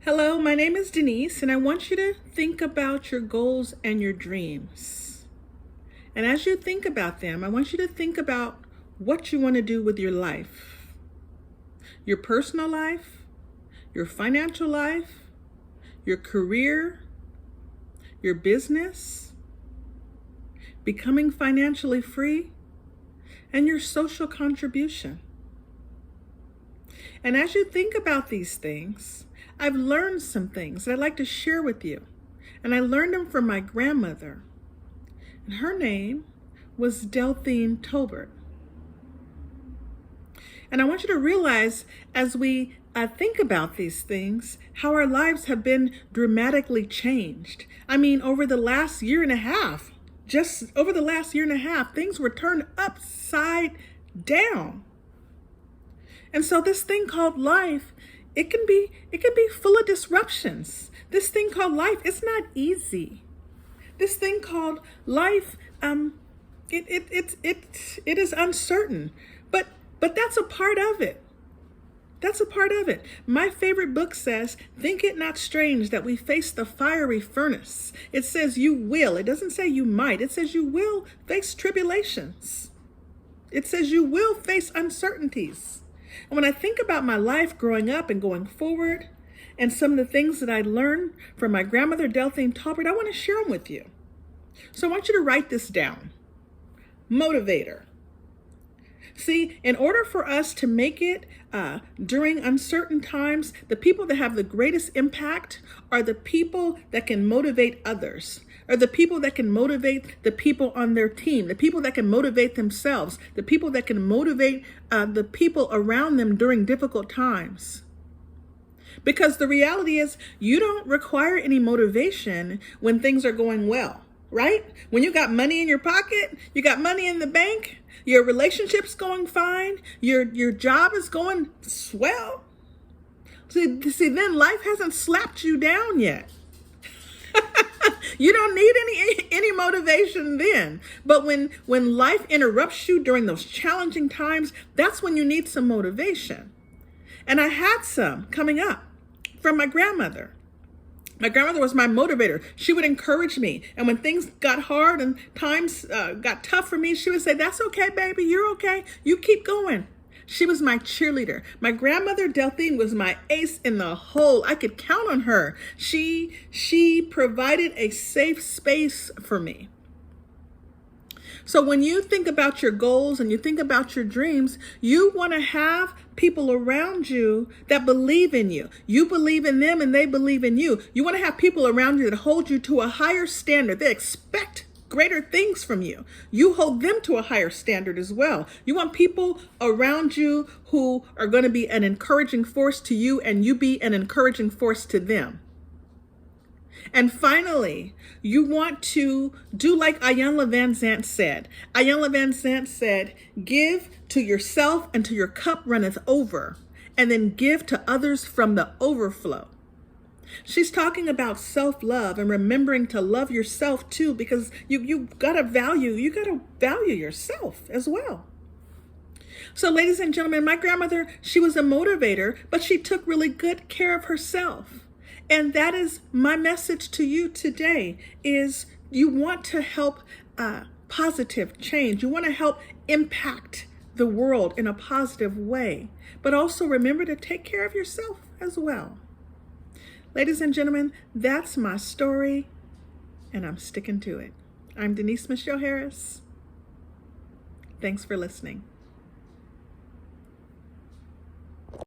Hello, my name is Denise, and I want you to think about your goals and your dreams. And as you think about them, I want you to think about what you want to do with your life, your personal life, your financial life, your career, your business, becoming financially free, and your social contribution. And as you think about these things, I've learned some things that I'd like to share with you. And I learned them from my grandmother. And her name was Delphine Tolbert. And I want you to realize as we think about these things, how our lives have been dramatically changed. I mean, over the last year and a half, things were turned upside down. And so this thing called life, it can be full of disruptions. This thing called life, it's not easy. This thing called life, it is uncertain. But that's a part of it. That's a part of it. My favorite book says, "Think it not strange that we face the fiery furnace." It says you will. It doesn't say you might. It says you will face tribulations. It says you will face uncertainties. And when I think about my life growing up and going forward, and some of the things that I learned from my grandmother, Delphine Tolbert, I want to share them with you. So I want you to write this down. Motivator. See, in order for us to make it during uncertain times, the people that have the greatest impact are the people that can motivate others, are the people that can motivate the people on their team, the people that can motivate themselves, the people that can motivate the people around them during difficult times. Because the reality is, you don't require any motivation when things are going well, right? When you got money in your pocket, you got money in the bank, your relationship's going fine, your job is going swell. See, then life hasn't slapped you down yet. You don't need any motivation then. But when life interrupts you during those challenging times, that's when you need some motivation. And I had some coming up from my grandmother. My grandmother was my motivator. She would encourage me. And when things got hard and times got tough for me, she would say, "That's okay, baby. You're okay. You keep going." She was my cheerleader. My grandmother, Delphine, was my ace in the hole. I could count on her. She provided a safe space for me. So when you think about your goals and you think about your dreams, you want to have people around you that believe in you. You believe in them and they believe in you. You want to have people around you that hold you to a higher standard. They expect greater things from you. You hold them to a higher standard as well. You want people around you who are going to be an encouraging force to you and you be an encouraging force to them. And finally, you want to do like Iyanla Vanzant said. Iyanla Vanzant said, "Give to yourself until your cup runneth over, and then give to others from the overflow." She's talking about self-love and remembering to love yourself too, because you gotta value yourself as well. So ladies and gentlemen, my grandmother, she was a motivator, but she took really good care of herself. And that is my message to you today, is you want to help positive change. You want to help impact the world in a positive way, but also remember to take care of yourself as well. Ladies and gentlemen, that's my story, and I'm sticking to it. I'm Denise Michelle Harris. Thanks for listening.